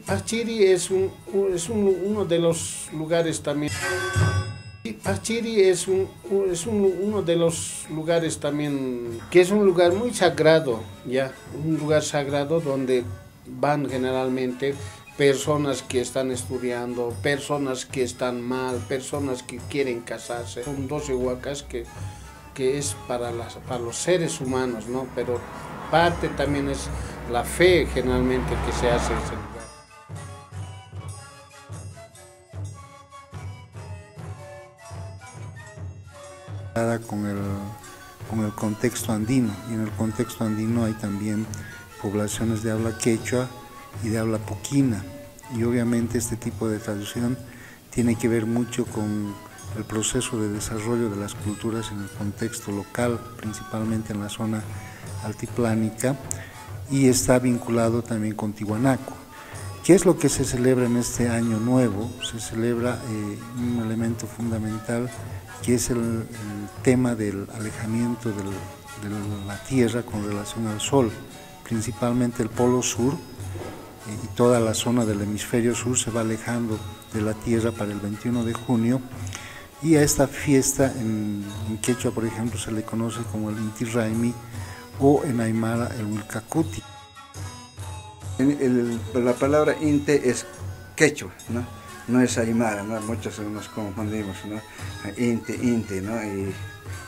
Pachiri es uno de los lugares también. Pachiri es uno de los lugares también, que es un lugar muy sagrado, ya, un lugar sagrado donde van generalmente personas que están estudiando, personas que están mal, personas que quieren casarse. Son 12 huacas que es para los seres humanos, ¿no? Pero parte también es la fe generalmente que se hace en ese lugar. Con el contexto andino, y en el contexto andino hay también poblaciones de habla quechua y de habla puquina, y obviamente este tipo de traducción tiene que ver mucho con el proceso de desarrollo de las culturas en el contexto local, principalmente en la zona altiplánica, y está vinculado también con Tiwanaku. ¿Qué es lo que se celebra en este año nuevo? Se celebra un elemento fundamental que es el tema del alejamiento de la Tierra con relación al Sol, principalmente el Polo Sur y toda la zona del hemisferio sur se va alejando de la Tierra para el 21 de junio, y a esta fiesta en quechua, por ejemplo, se le conoce como el Inti Raymi o en aymara el Wilcacuti. La palabra inte es quechua, ¿no? No es aymara, ¿no? Muchos nos confundimos, ¿no? Inte, ¿no? Y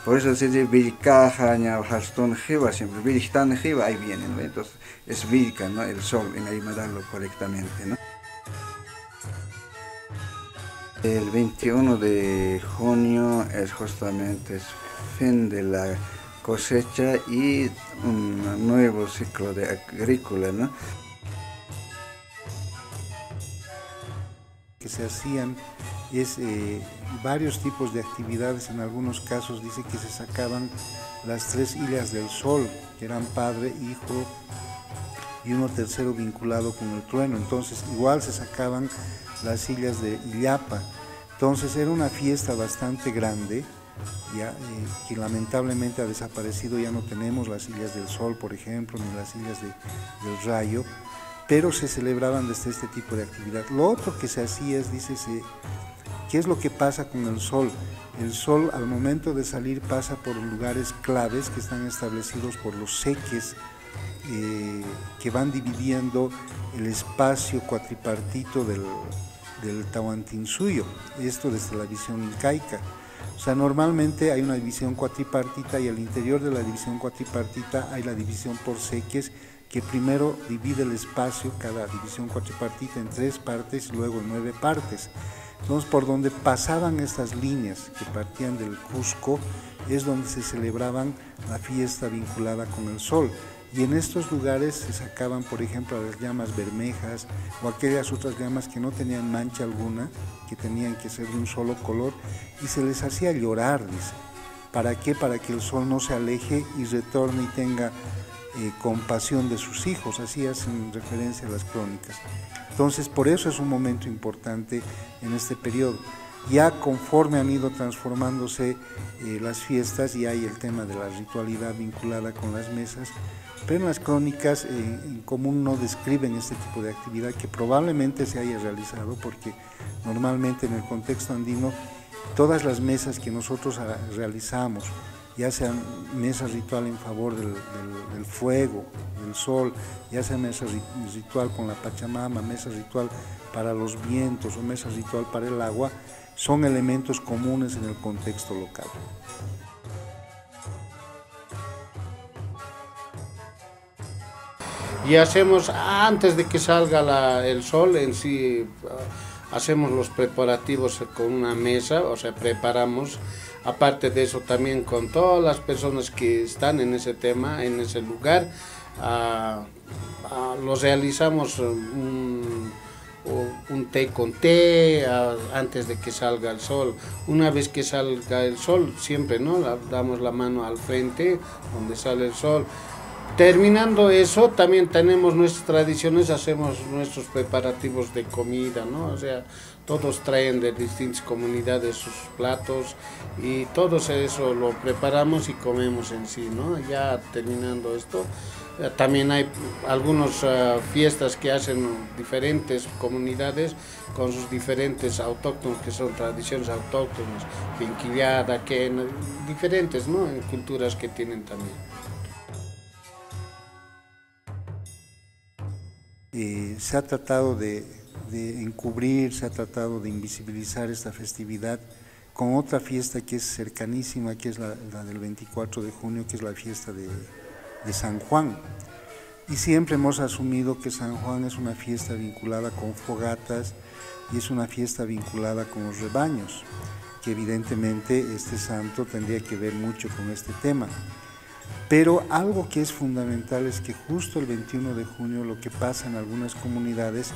por eso se dice Vircaja, Ñavhastón, Jiva, siempre Virjtan, Jiva, ahí viene, ¿no? Entonces es Virca, ¿no? El sol, en aymararlo correctamente, ¿no? El 21 de junio es justamente el fin de la cosecha y un nuevo ciclo agrícola, ¿no? Que se hacían es varios tipos de actividades. En algunos casos dice que se sacaban las 3 illas del sol, que eran padre, hijo y uno tercero vinculado con el trueno. Entonces igual se sacaban las illas de Illapa. Entonces era una fiesta bastante grande, ya, que lamentablemente ha desaparecido. Ya no tenemos las illas del sol, por ejemplo, ni las illas del rayo, pero se celebraban desde este tipo de actividad. Lo otro que se hacía es, dícese, ¿qué es lo que pasa con el sol? El sol al momento de salir pasa por lugares claves que están establecidos por los seques, que van dividiendo el espacio cuatripartito del Tahuantinsuyo, esto desde la visión incaica. O sea, normalmente hay una división cuatripartita y al interior de la división cuatripartita hay la división por seques, que primero divide el espacio, cada división cuatripartita, en 3 partes y luego en 9 partes. Entonces, por donde pasaban estas líneas que partían del Cusco, es donde se celebraban la fiesta vinculada con el sol. Y en estos lugares se sacaban, por ejemplo, las llamas bermejas o aquellas otras llamas que no tenían mancha alguna, que tenían que ser de un solo color, y se les hacía llorar, dice. ¿Para qué? Para que el sol no se aleje y retorne y tenga compasión de sus hijos, así hacen referencia a las crónicas. Entonces, por eso es un momento importante en este periodo. Ya conforme han ido transformándose las fiestas, y hay el tema de la ritualidad vinculada con las mesas, pero en las crónicas en común no describen este tipo de actividad que probablemente se haya realizado, porque normalmente en el contexto andino todas las mesas que nosotros realizamos, ya sean mesa ritual en favor del fuego, del sol, ya sea mesa ritual con la Pachamama, mesa ritual para los vientos o mesa ritual para el agua, son elementos comunes en el contexto local. Y hacemos, antes de que salga el sol en sí, hacemos los preparativos con una mesa, o sea, preparamos. Aparte de eso, también con todas las personas que están en ese tema, en ese lugar, los realizamos un té con té antes de que salga el sol. Una vez que salga el sol, siempre, ¿no? Damos la mano al frente, donde sale el sol. Terminando eso, también tenemos nuestras tradiciones, hacemos nuestros preparativos de comida, ¿no? O sea, todos traen de distintas comunidades sus platos y todo eso lo preparamos y comemos en sí, ¿no? Ya terminando esto, también hay algunas fiestas que hacen diferentes comunidades con sus diferentes autóctonos, que son tradiciones autóctonas, quinquillada, quena, diferentes, ¿no? En culturas que tienen también. Se ha tratado de encubrir, se ha tratado de invisibilizar esta festividad con otra fiesta que es cercanísima, que es la del 24 de junio, que es la fiesta de San Juan. Y siempre hemos asumido que San Juan es una fiesta vinculada con fogatas y es una fiesta vinculada con los rebaños, que evidentemente este santo tendría que ver mucho con este tema. Pero algo que es fundamental es que justo el 21 de junio lo que pasa en algunas comunidades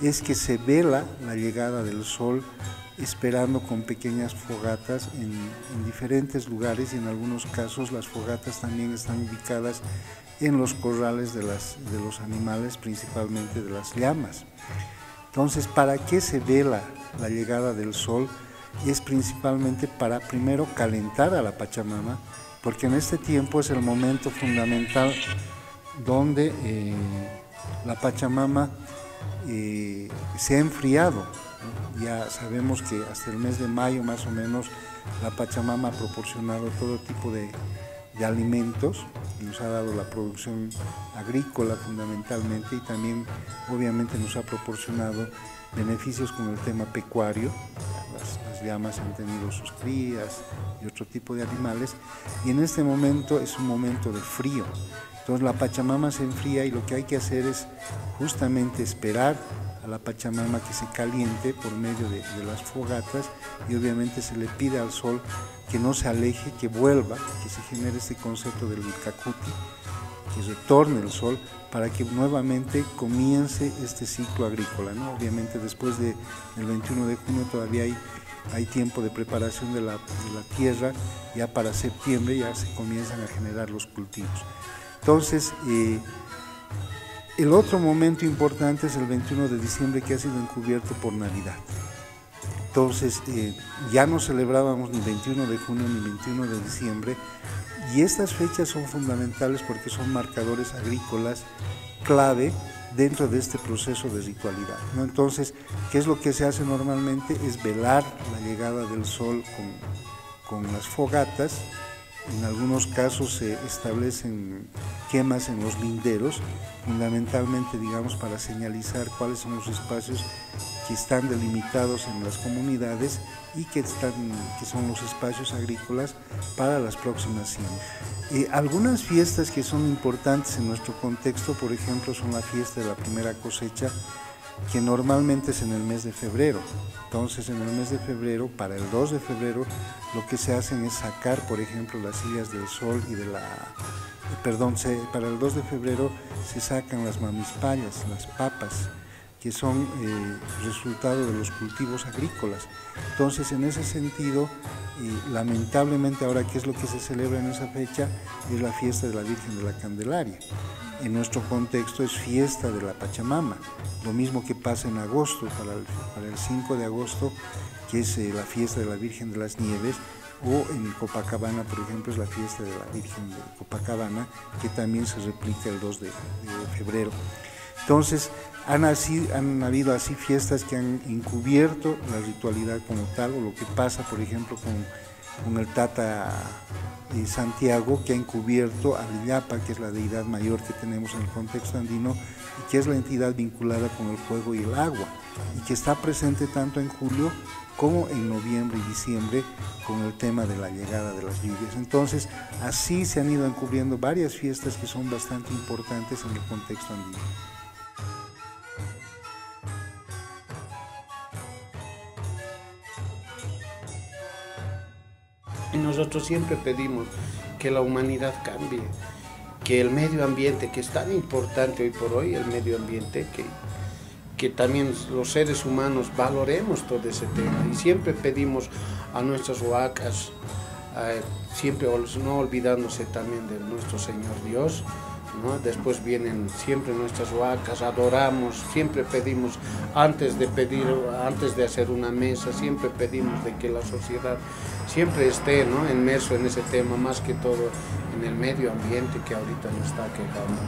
es que se vela la llegada del sol esperando con pequeñas fogatas en diferentes lugares, y en algunos casos las fogatas también están ubicadas en los corrales de los animales, principalmente de las llamas. Entonces, ¿para qué se vela la llegada del sol? Es principalmente para primero calentar a la Pachamama, porque en este tiempo es el momento fundamental donde la Pachamama se ha enfriado. Ya sabemos que hasta el mes de mayo más o menos la Pachamama ha proporcionado todo tipo de alimentos, nos ha dado la producción agrícola fundamentalmente, y también obviamente nos ha proporcionado beneficios con el tema pecuario. Las llamas han tenido sus crías y otro tipo de animales, y en este momento es un momento de frío. Entonces la Pachamama se enfría y lo que hay que hacer es justamente esperar a la Pachamama que se caliente por medio de las fogatas, y obviamente se le pide al sol que no se aleje, que vuelva, que se genere este concepto del Virkakuti, que retorne el sol para que nuevamente comience este ciclo agrícola, ¿no? Obviamente después del 21 de junio todavía hay tiempo de preparación de la tierra, ya para septiembre ya se comienzan a generar los cultivos. Entonces, el otro momento importante es el 21 de diciembre, que ha sido encubierto por Navidad. Entonces, ya no celebrábamos ni 21 de junio ni 21 de diciembre, y estas fechas son fundamentales porque son marcadores agrícolas clave dentro de este proceso de ritualidad, ¿no? Entonces, ¿qué es lo que se hace normalmente? Es velar la llegada del sol con las fogatas. En algunos casos se establecen quemas en los linderos, fundamentalmente, digamos, para señalizar cuáles son los espacios que están delimitados en las comunidades y que son los espacios agrícolas para las próximas siembras. Algunas fiestas que son importantes en nuestro contexto, por ejemplo, son la fiesta de la primera cosecha, que normalmente es en el mes de febrero. Entonces, en el mes de febrero, para el 2 de febrero, lo que se hacen es sacar, por ejemplo, las sillas del sol y para el 2 de febrero se sacan las mamispallas, las papas, que son resultado de los cultivos agrícolas. Entonces, en ese sentido, lamentablemente ahora, ¿qué es lo que se celebra en esa fecha? Es la fiesta de la Virgen de la Candelaria. En nuestro contexto es fiesta de la Pachamama, lo mismo que pasa en agosto, para el 5 de agosto, que es la fiesta de la Virgen de las Nieves, o en Copacabana, por ejemplo, es la fiesta de la Virgen de Copacabana, que también se replica el 2 de febrero. Entonces, han habido así fiestas que han encubierto la ritualidad como tal, o lo que pasa, por ejemplo, con el Tata Santiago, que ha encubierto a Villapa, que es la deidad mayor que tenemos en el contexto andino, y que es la entidad vinculada con el fuego y el agua, y que está presente tanto en julio como en noviembre y diciembre con el tema de la llegada de las lluvias. Entonces, así se han ido encubriendo varias fiestas que son bastante importantes en el contexto andino. Y nosotros siempre pedimos que la humanidad cambie, que el medio ambiente, que es tan importante hoy por hoy, el medio ambiente, que también los seres humanos valoremos todo ese tema. Y siempre pedimos a nuestras huacas, siempre no olvidándose también de nuestro Señor Dios, ¿no? Después vienen siempre nuestras huacas, adoramos, siempre pedimos, antes de hacer una mesa, siempre pedimos de que la sociedad siempre esté, ¿no?, inmerso en ese tema, más que todo en el medio ambiente que ahorita nos está quejando.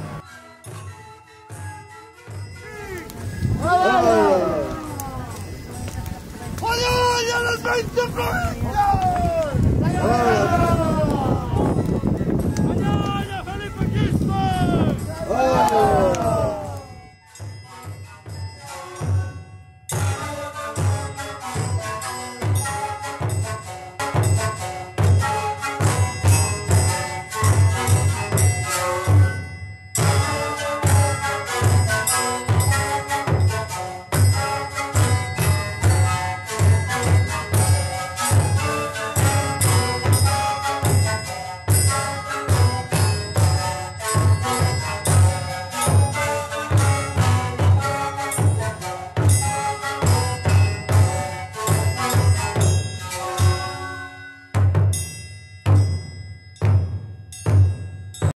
¡Oye, ya los 20!